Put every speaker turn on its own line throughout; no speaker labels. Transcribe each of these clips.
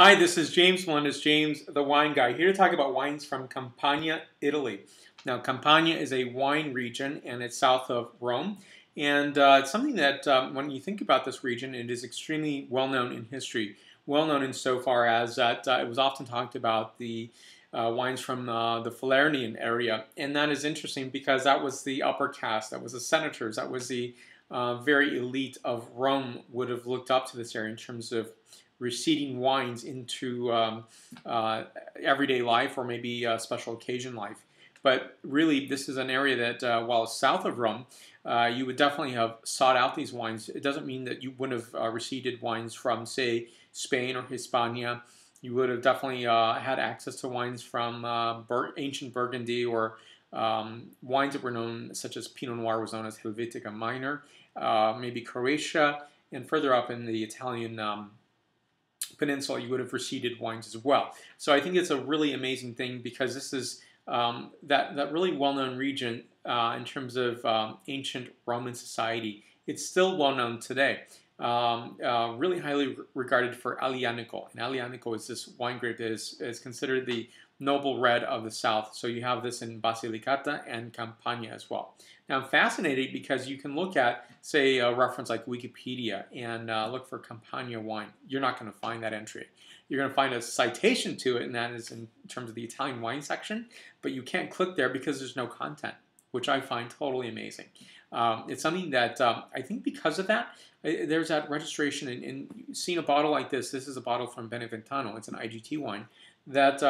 Hi, this is James Melendez, James the Wine Guy, here to talk about wines from Campania, Italy. Now, Campania is a wine region, and it's south of Rome. And it's something that, when you think about this region, it is extremely well known in history. Well known insofar as that it was often talked about the wines from the Falernian area. And that is interesting because that was the upper caste, that was the senators, that was the very elite of Rome would have looked up to this area in terms of receiving wines into everyday life or maybe special occasion life. But really, this is an area that, while south of Rome, you would definitely have sought out these wines. It doesn't mean that you wouldn't have received wines from, say, Spain or Hispania. You would have definitely had access to wines from ancient Burgundy or wines that were known, such as Pinot Noir was known as Helvetica Minor, maybe Croatia, and further up in the Italian peninsula, you would have received wines as well. So I think it's a really amazing thing because this is that really well-known region in terms of ancient Roman society. It's still well-known today. Really highly regarded for Aglianico. And Aglianico is this wine grape that is considered the noble red of the south. So you have this in Basilicata and Campania as well. Now I'm fascinated because you can look at, say, a reference like Wikipedia and look for Campania wine. You're not going to find that entry. You're going to find a citation to it, and that is in terms of the Italian wine section, but you can't click there because there's no content, which I find totally amazing. It's something that I think because of that, there's that registration, and seeing a bottle like this is a bottle from Beneventano, it's an IGT wine, that,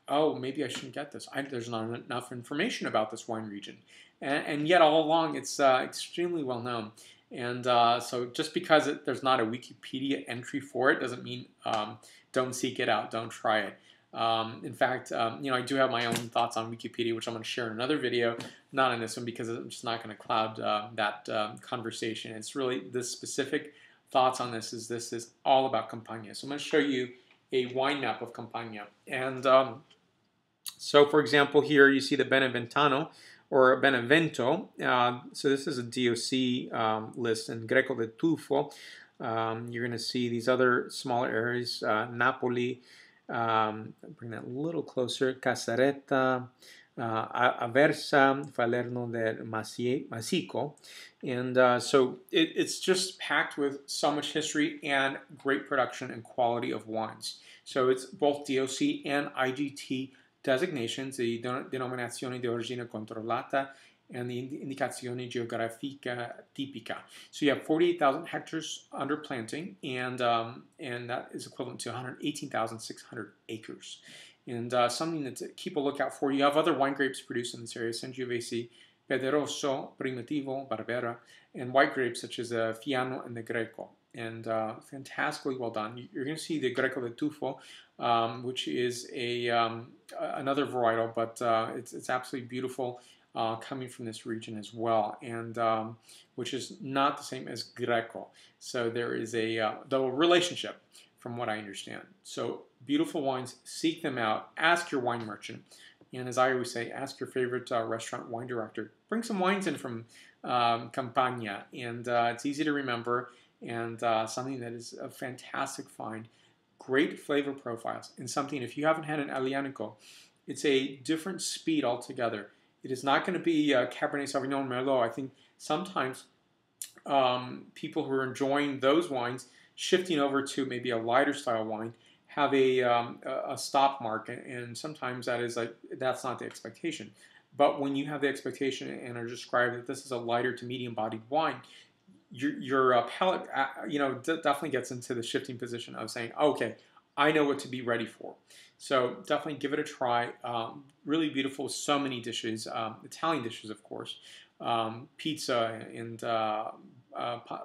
oh, maybe I shouldn't get this. There's not enough information about this wine region. And yet all along, it's extremely well known. And so just because there's not a Wikipedia entry for it doesn't mean don't seek it out, don't try it. In fact, I do have my own thoughts on Wikipedia, which I'm going to share in another video, not in this one because I'm just not going to cloud that conversation. It's really the specific thoughts on this is all about Campania. So I'm going to show you a wine map of Campania. And so, for example, here you see the Beneventano or Benevento. So this is a DOC list in Greco del Tufo. You're going to see these other smaller areas, Napoli, bring that a little closer, Caserta, Aversa, Falerno del Masico. And so it's just packed with so much history and great production and quality of wines. So it's both DOC and IGT designations, the Denominazione di Origine Controllata and the Indicazione Geografica Tipica. So you have 48,000 hectares under planting, and that is equivalent to 118,600 acres. And something to keep a lookout for. You have other wine grapes produced in this area: Sangiovese, Pederosso, Primitivo, Barbera, and white grapes such as Fiano and the Greco. And fantastically well done. You're going to see the Greco del Tufo, which is another varietal, but it's absolutely beautiful coming from this region as well, and which is not the same as Greco. So there is the relationship, from what I understand. So beautiful wines, seek them out, ask your wine merchant, and as I always say, ask your favorite restaurant wine director. Bring some wines in from Campania, and it's easy to remember, and something that is a fantastic find. Great flavor profiles, and something, if you haven't had an Aglianico, it's a different speed altogether. It is not going to be Cabernet Sauvignon Merlot. I think sometimes people who are enjoying those wines, shifting over to maybe a lighter style wine, have a stop mark, and sometimes that's not the expectation. But when you have the expectation and are described that this is a lighter to medium bodied wine, your palate definitely gets into the shifting position of saying, okay, I know what to be ready for. So definitely give it a try. Really beautiful, so many dishes, Italian dishes, of course, pizza and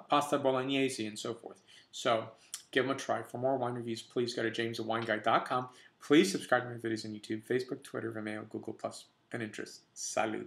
pasta bolognese and so forth. So give them a try. For more wine reviews, please go to jamesthewineguy.com. Please subscribe to my videos on YouTube, Facebook, Twitter, Vimeo, Google+, and Pinterest. Salud.